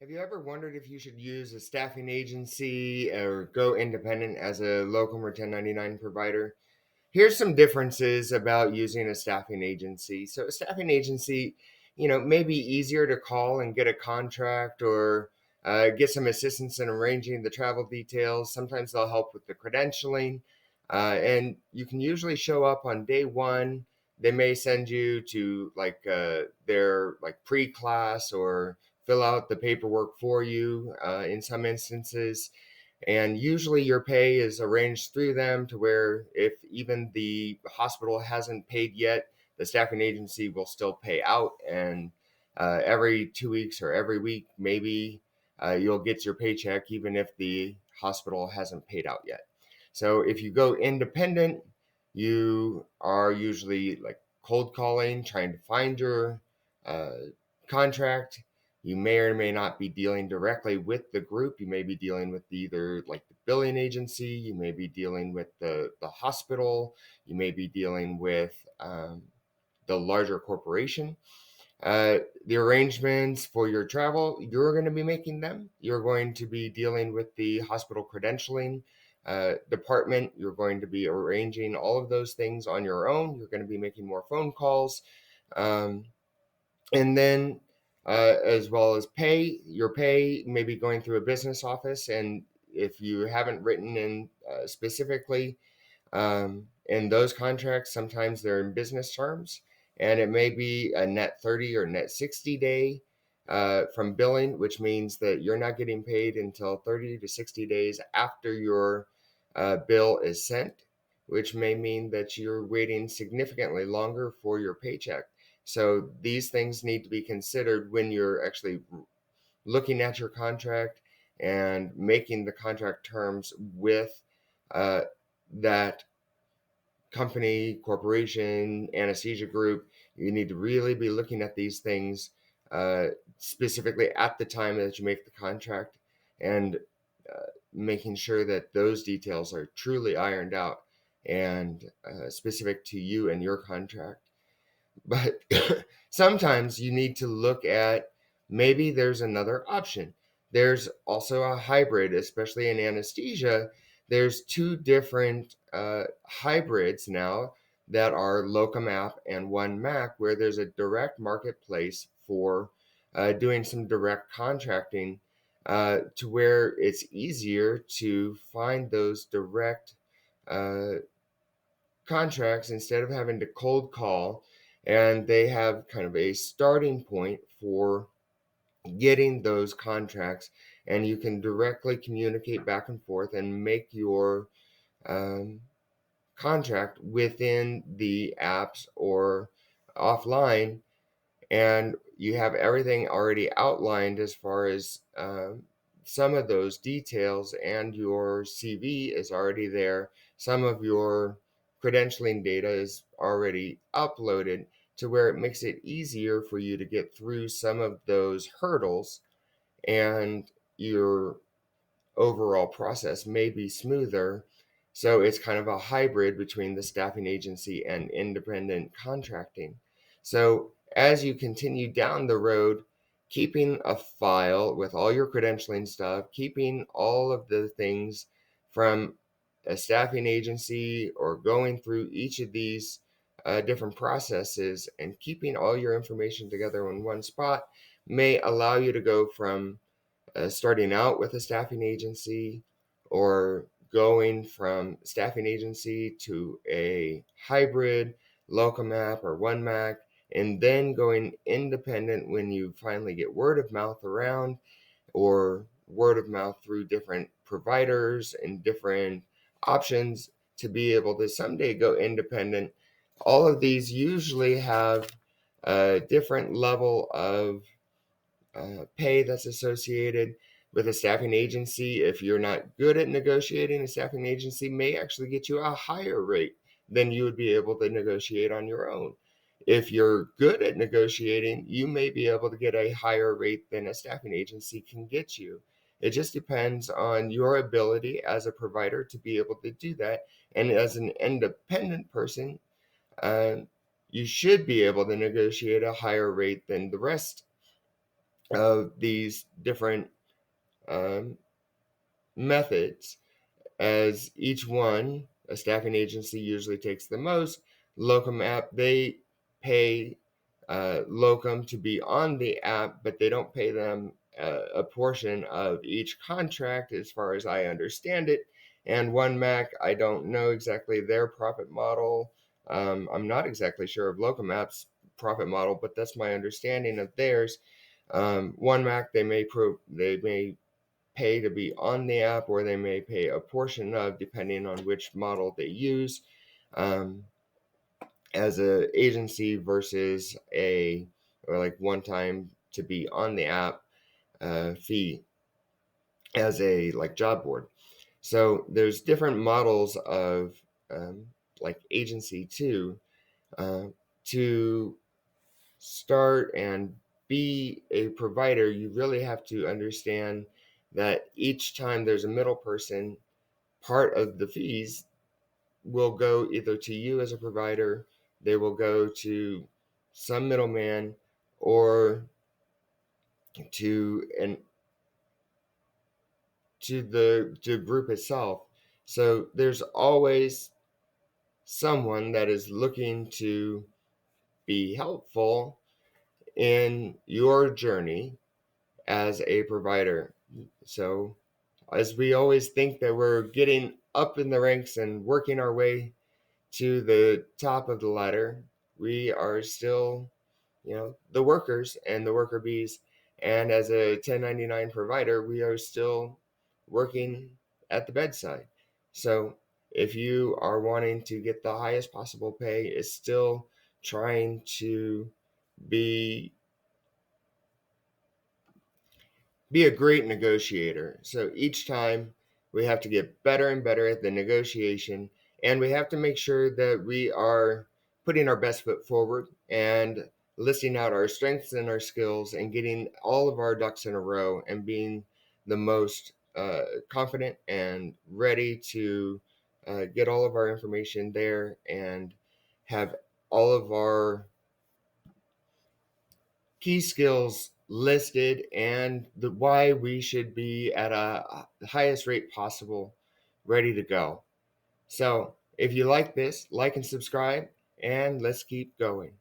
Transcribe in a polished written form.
Have you ever wondered if you should use a staffing agency or go independent as a locum or 1099 provider? Here's some differences about using a staffing agency. So, a staffing agency, may be easier to call and get a contract or get some assistance in arranging the travel details. Sometimes they'll help with the credentialing, and you can usually show up on day one. They may send you to their pre-class or fill out the paperwork for you in some instances, and usually your pay is arranged through them to where if even the hospital hasn't paid yet, the staffing agency will still pay out. And every 2 weeks or every week, maybe you'll get your paycheck even if the hospital hasn't paid out yet. So if you go independent, you are usually like cold calling, trying to find your uh, contract. You may or may not be dealing directly with the group. You may be dealing with either like the billing agency, you may be dealing with the hospital, you may be dealing with the larger corporation. The arrangements for your travel, you're going to be making them. You're going to be dealing with the hospital credentialing department. You're going to be arranging all of those things on your own. You're going to be making more phone calls. Um, and then as well as your pay may be going through a business office, and if you haven't written in specifically in those contracts, sometimes they're in business terms, and it may be a net 30 or net 60 day from billing, which means that you're not getting paid until 30 to 60 days after your bill is sent, which may mean that you're waiting significantly longer for your paycheck. So these things need to be considered when you're actually looking at your contract and making the contract terms with uh, that company, corporation, anesthesia group. You need to really be looking at these things uh, specifically at the time that you make the contract, and making sure that those details are truly ironed out and specific to you and your contract. But sometimes you need to look at, maybe there's another option. There's also a hybrid, especially in anesthesia. There's two different hybrids now that are Locum app and One Mac, where there's a direct marketplace for doing some direct contracting, to where it's easier to find those direct uh, contracts instead of having to cold call. And they have kind of a starting point for getting those contracts, and you can directly communicate back and forth and make your um, contract within the apps or offline, and you have everything already outlined as far as some of those details, and your CV is already there. Some of your credentialing data is already uploaded to where it makes it easier for you to get through some of those hurdles, and your overall process may be smoother. So it's kind of a hybrid between the staffing agency and independent contracting. So as you continue down the road, keeping a file with all your credentialing stuff, keeping all of the things from a staffing agency or going through each of these different processes and keeping all your information together in one spot may allow you to go from starting out with a staffing agency, or going from staffing agency to a hybrid locum app or one mac, and then going independent when you finally get word of mouth around, or word of mouth through different providers and different options to be able to someday go independent. All of these usually have a different level of pay that's associated with a staffing agency. If you're not good at negotiating, a staffing agency may actually get you a higher rate than you would be able to negotiate on your own. If you're good at negotiating, you may be able to get a higher rate than a staffing agency can get you. It just depends on your ability as a provider to be able to do that. And as an independent person, uh, you should be able to negotiate a higher rate than the rest of these different um, methods, as each one, a staffing agency usually takes the most. Locum app, they pay Locum to be on the app, but they don't pay them a portion of each contract, as far as I understand it. And One Mac, I don't know exactly their profit model. I'm not exactly sure of Locum app's profit model, but that's my understanding of theirs. One Mac, they may pay to be on the app, or they may pay a portion of, depending on which model they use, um, as a agency versus a, or like one time to be on the app fee as a like job board. So there's different models of um, like agency too, uh, to start and be a provider. You really have to understand that each time there's a middle person, part of the fees will go either to you as a provider, they will go to some middleman, or to an to group itself. So there's always someone that is looking to be helpful in your journey as a provider. So as we always think that we're getting up in the ranks and working our way to the top of the ladder, we are still, the workers and the worker bees. And as a 1099 provider, we are still working at the bedside. So if you are wanting to get the highest possible pay, it's still trying to be be a great negotiator. So each time we have to get better and better at the negotiation, and we have to make sure that we are putting our best foot forward and listing out our strengths and our skills, and getting all of our ducks in a row, and being the most confident and ready to get all of our information there, and have all of our key skills listed, and the why we should be at the highest rate possible, ready to go. So if you like this, like and subscribe, and let's keep going.